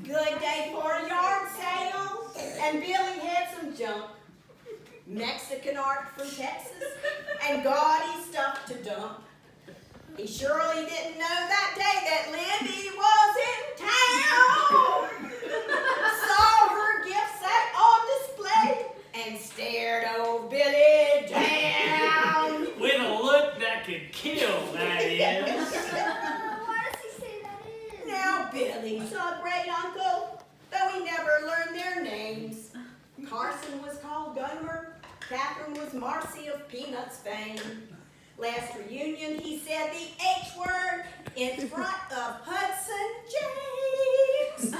Good day for a yard sale, and Billy had some junk. Mexican art from Texas, and gaudy stuff to dump. He surely didn't know that day that Libby was in town. Saw her gift set on display, and stared old Billy down. With a look that could kill, that is. Why does he say that is? Now Billy's a great uncle, though he never learned their names. Carson was called Gunmer, Catherine was Marcy of Peanuts fame. Last reunion he said the H word in front of Hudson James. Now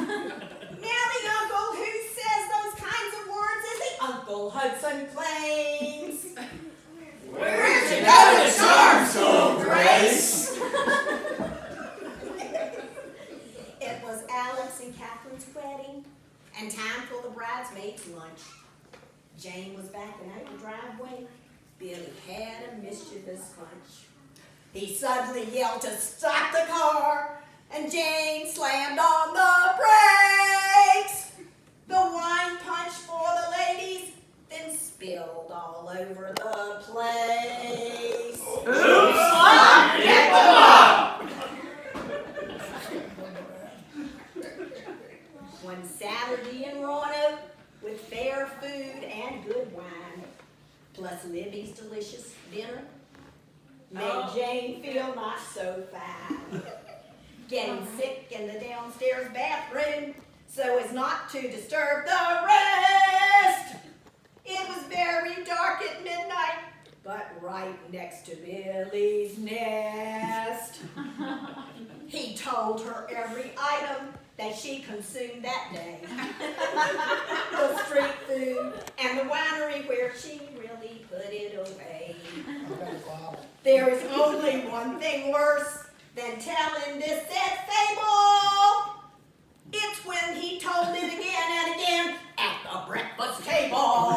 the uncle who says those kinds of words is the Uncle Hudson claims. Where'd you go to Charm School, Grace? It was Alex and Catherine's wedding, and time for the bridesmaids' lunch. Jane was backing out the driveway. Billy had a mischievous hunch. He suddenly yelled to stop the car, and Jane slammed on the brakes. The wine punch for the ladies, then spilled all over the place. Oops! Get them up! One Saturday in Roanoke, with fair food and good wine, plus Libby's delicious dinner, made Jane feel not so fine. Getting sick in the downstairs bathroom, so as not to disturb the rest. It was very dark at midnight, but right next to Billy's nest. He told her every item that she consumed that day. The street food and the winery where she really put it away. There is only one thing worse than telling this sad fable. It's when he told it again and again at the breakfast table.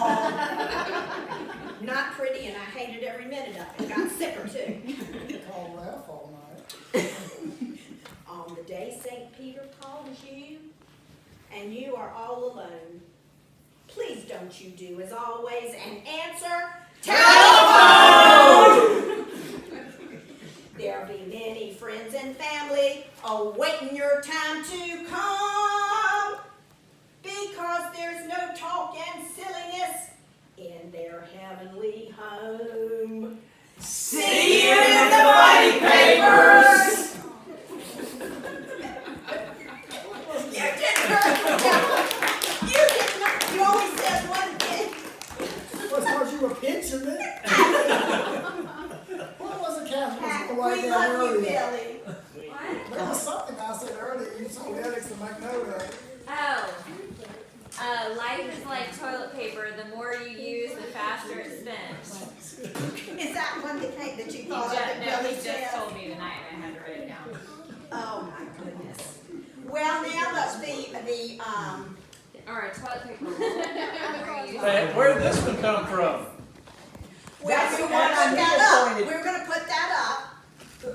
Not pretty, and I hated every minute of it. Got sicker too. Call Ralph all night. On the day St. Peter calls you, and you are all alone, please don't you do as always and answer telephone! There'll be many friends and family awaiting your time to come, because there's no talk and silliness in their heavenly home. See you in the funny papers! You always said one thing. Well, it's because you were pinching it. What was it, Catherine? We Right down love you, earlier. Billy. There was something I said earlier. You told Alex to make note of it. Life is like toilet paper. The more you use, the faster it spins. Is that one that came that you He thought of that he Billy just said? told me tonight, and I had to write it down. Oh my goodness. Well, now the All right, toilet paper. Hey, where did this one come from? well, we want to put that up. We're going to put that up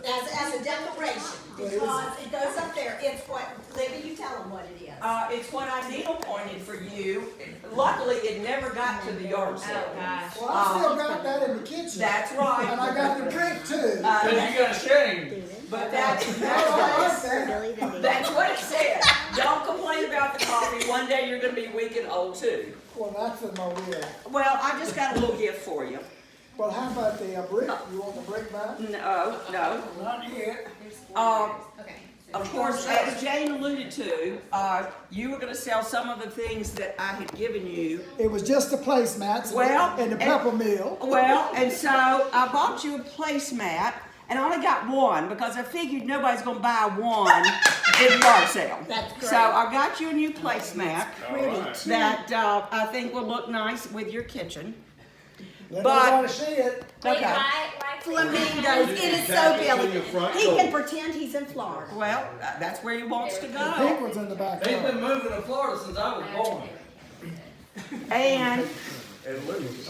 as a declaration because it goes up there. It's what Libby, you tell them what it is. It's what I needle pointed for you. Luckily, it never got to the yard sale. Oh gosh. Well, I still got that in the kitchen. That's right. And I got the drink too. Because you got ashamed. But I like that. that's what it said. Don't complain about the coffee. One day you're going to be weak and old too. Well, that's in my will. Well, I just got a little gift for you. Well, how about the brick? You want the brick back? No. Not yet. Of course, as Jane alluded to, you were going to sell some of the things that I had given you. It was just the placemats Well, and the pepper mill. Well, and so I bought you a placemat, and I only got one because I figured nobody's going to buy one in the yard sale. That's great. So I got you a new placemat Pretty. that I think will look nice with your kitchen. Let But- everybody see it. Wait, Okay. why Flamingos. It is so Billy. He can pretend he's in Florida. Well, that's where he wants to The go. pink one's in the back. He's been moving to Florida since I was born. And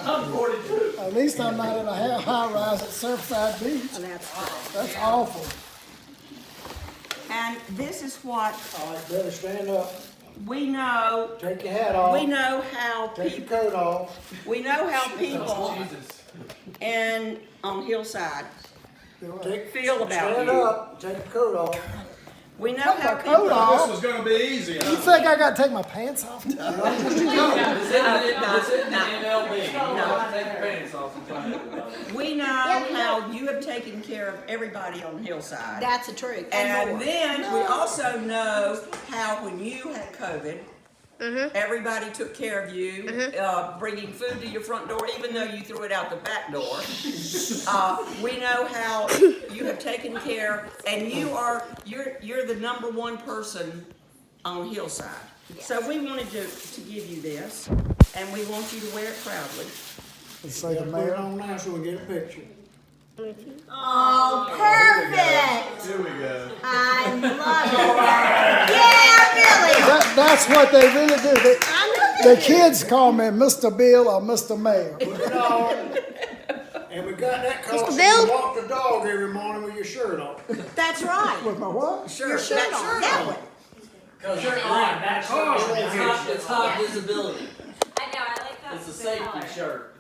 I'm 42. At least I'm not in a high rise at Surfside Beach. And that's That's awful. And this is what All right, brother, stand up, we know. take your hat off, We know how take your people. coat off. We know how people and on Hillside feel about Stand you. up, take your coat off. We know how Coat people. This off? was gonna be easy, You huh? think I gotta take my pants off? This isn't the NLB. No, take your pants off and find everybody. We know how you have taken care of everybody on Hillside. That's the truth. And more. then we also know how when you had COVID, everybody took care of you, bringing food to your front door, even though you threw it out the back door. We know how you have taken care, and you're the number one person on Hillside. So we wanted to give you this, and we want you to wear it proudly. Let's say the Put it mayor. on now so we get a picture. Oh, perfect. Here we go. I love it. Yeah, Billy. That's what they really do. The kids call me Mr. Bill or Mr. Mayor. Put it on. And we got that cause Mr. you Bill? walk the dog every morning with your shirt on. That's right. With my what? Your shirt on. That one. It's hot visibility. I know, I like that. It's a safety shirt.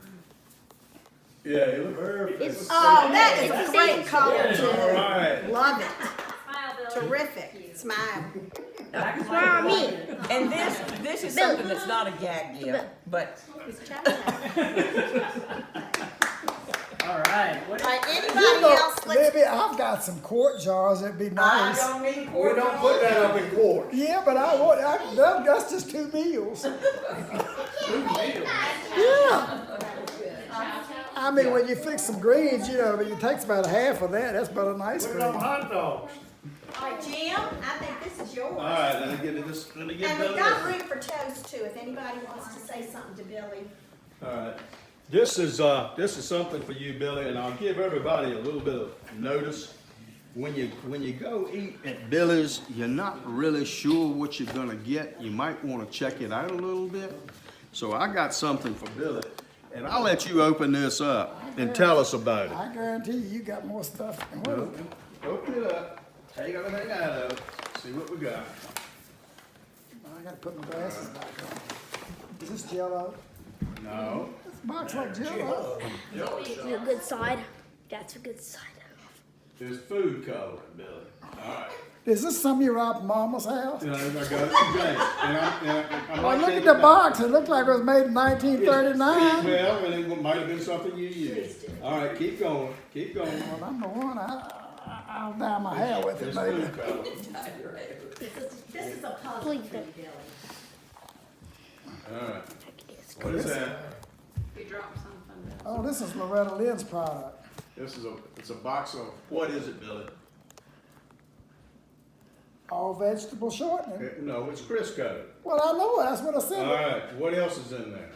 Yeah, you look perfect. Oh, that is a great color All too. right. Love it. Smile, Billy. Terrific. Smile. Smile me. And this is something that's not a gag gift, but All right. All right, You anybody know, else? Let's, maybe I've got some quart jars. It'd be nice. I don't need We don't put that up in court. Yeah, but that's just 2 meals. Yeah. I mean, when you fix some greens, you know, it takes about half of that. That's about an ice Put it on cream. hot dogs. all right, Jim, I think this is yours. All right, let me get And this. we've got room for toast too, if anybody wants to say something to Billy. All right. This is something for you, Billy, and I'll give everybody a little bit of notice. When you go eat at Billy's, you're not really sure what you're gonna get. You might want to check it out a little bit. So I got something for Billy, and I'll let you open this up and tell us about it. I guarantee you got more stuff than what is it? Open it up, take everything out of it, see what we got. I gotta put my glasses back on. Is this Jello? No. This box like Jello. This is a good side. That's a good side. There's food coloring, Billy. All right. Is this some of your out Mama's house? You know, I got it from James. And I'm Well, not look taking at the that. box. It looked like it was made in 1939. Well, and it might have been something you used. All right, keep going, keep going. Well, number one, I'll dye my hair with it, There's maybe. food coloring. This is a puzzle Please for you, don't. Billy. All right. What is that? Oh, this is Loretta Lynn's product. It's a box of, what is it, Billy? All vegetable shortening. No, it's Crisco. Well, I know it. That's what I said. All right, what else is in there?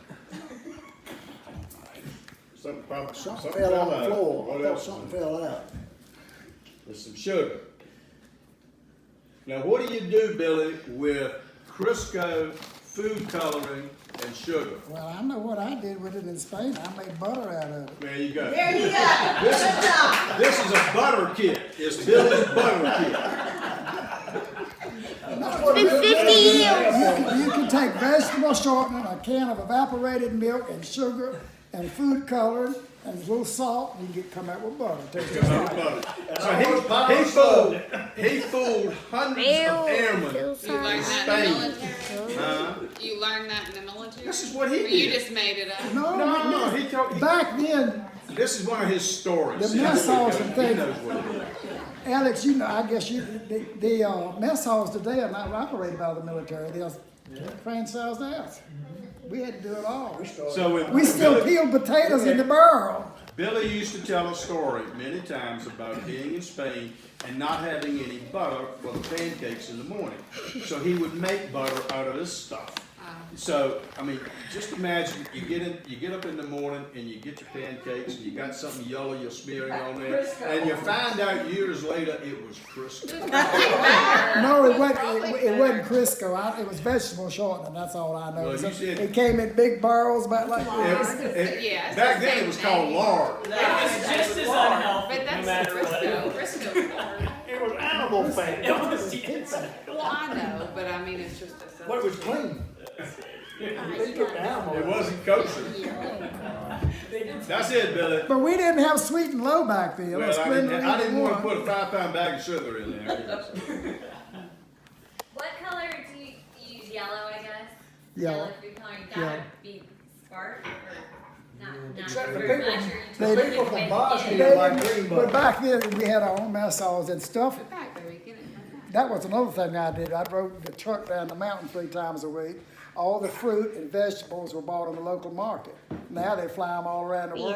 Something Something fell on the out. floor. What I thought else? something fell out. There's some sugar. Now, what do you do, Billy, with Crisco, food coloring, and sugar? Well, I know what I did with it in Spain. I made butter out of it. There you go. There you go. This is a butter kit. It's Billy's butter kit. It's been 50 years. You can take vegetable shortening, a can of evaporated milk, and sugar, and food coloring, and a little salt, and you can come out with butter. Tastes just like it. So he fooled hundreds Bill, of airmen Bill in Side. You learned that in the Spain. military? Huh? You learned that in the military? This is what he Or you did. just made it up? No, No, he told. back then, This is one of his stories. The See, mess here we halls go. and He things. knows what it is. Alex, you know, I guess the mess halls today are not operated by the military. They're franchised out. We had to do it all. So when We still Billy, peel potatoes in the barrel. Billy used to tell a story many times about being in Spain and not having any butter for the pancakes in the morning. So he would make butter out of this stuff. So, I mean, just imagine you get up in the morning and you get your pancakes and you got something yellow you're smearing on there, and you find out years later it was Crisco. No, it wasn't Crisco. It was vegetable shortening. That's all I know. Well, you said- It came in big barrels about like this. Yeah, it's Back the then same it was thing. called lard. It's just as unhealthy, But no that's matter what. Crisco. Crisco. It was animal animal fat. It was, yes. Well, I know, but I mean, it's just a. What was clean? They took the animal. It wasn't kosher. That's it, Billy. But we didn't have sweet and low back then. Well, Let's I spend didn't want to one. put a 5-pound bag of sugar in there. What color do you use? Yellow, I guess. Yellow. Food coloring. That Yeah. would be spark or not Except the very people- much, or you The just people liquid from Boston in. didn't like green But butter. back then, we had our own mess halls and stuff. Sit back, baby, get it. That was another thing I did. I rode the truck down the mountain 3 times a week. All the fruit and vegetables were bought in the local market. Now they fly them all around the world.